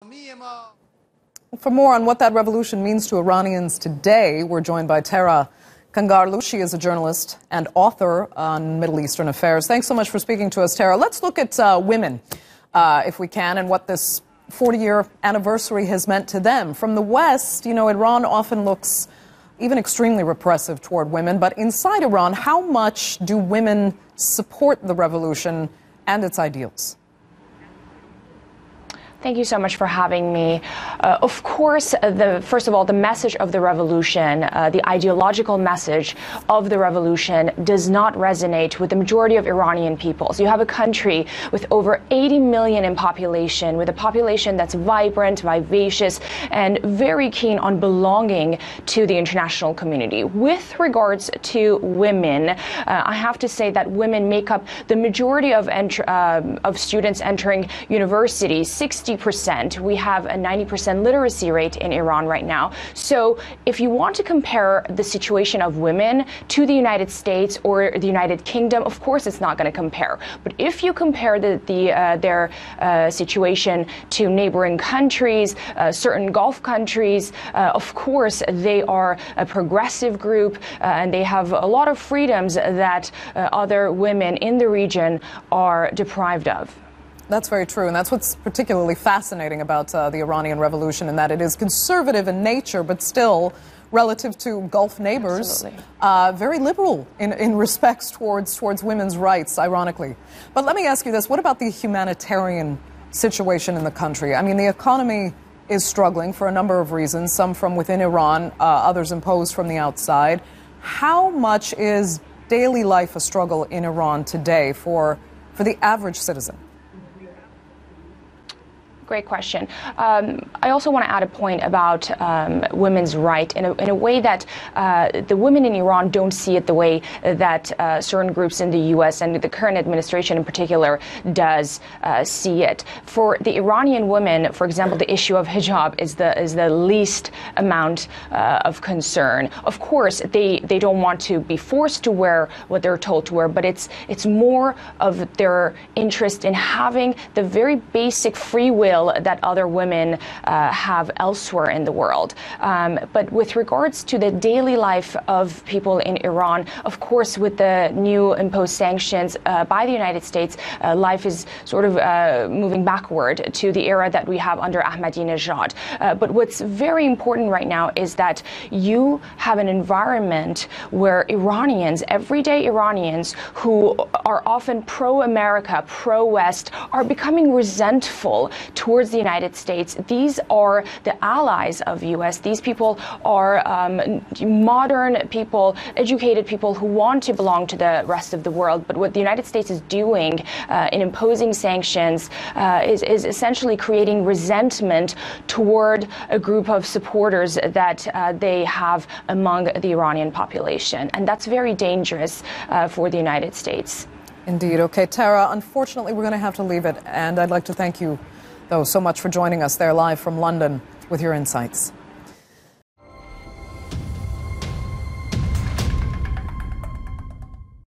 For more on what that revolution means to Iranians today, we're joined by Kangarlou. She is a journalist and author on Middle Eastern affairs. Thanks so much for speaking to us, Tara. Let's look at women, if we can, and what this 40-year anniversary has meant to them. From the West, you know, Iran often looks even extremely repressive toward women. But inside Iran, how much do women support the revolution and its ideals? Thank you so much for having me. Of course, first of all, the message of the revolution, the ideological message of the revolution does not resonate with the majority of Iranian people. So you have a country with over 80 million in population, with a population that's vibrant, vivacious, and very keen on belonging to the international community. With regards to women, I have to say that women make up the majority of students entering university. 60%. We have a 90% literacy rate in Iran right now. So if you want to compare the situation of women to the United States or the United Kingdom, of course it's not going to compare. But if you compare their situation to neighboring countries, certain Gulf countries, of course they are a progressive group and they have a lot of freedoms that other women in the region are deprived of. That's very true, and that's what's particularly fascinating about the Iranian Revolution, in that it is conservative in nature, but still, relative to Gulf neighbors, very liberal in respects towards women's rights, ironically. But let me ask you this, what about the humanitarian situation in the country? I mean, the economy is struggling for a number of reasons, some from within Iran, others imposed from the outside. How much is daily life a struggle in Iran today for the average citizen? Great question. I also want to add a point about women's right in a way that the women in Iran don't see it the way that certain groups in the U.S. and the current administration in particular does see it. For the Iranian women, for example, the issue of hijab is the least amount of concern. Of course, they don't want to be forced to wear what they're told to wear, but it's more of their interest in having the very basic free will that other women have elsewhere in the world. But with regards to the daily life of people in Iran, of course, with the new imposed sanctions by the United States, life is sort of moving backward to the era that we have under Ahmadinejad. But what's very important right now is that you have an environment where Iranians, everyday Iranians, who are often pro-America, pro-West, are becoming resentful towards the United States. These are the allies of U.S. These people are modern people, educated people who want to belong to the rest of the world. But what the United States is doing in imposing sanctions is essentially creating resentment toward a group of supporters that they have among the Iranian population. And that's very dangerous for the United States. Indeed. Okay, Tara, unfortunately, we're going to have to leave it. And I'd like to thank you, though, so much for joining us there live from London with your insights.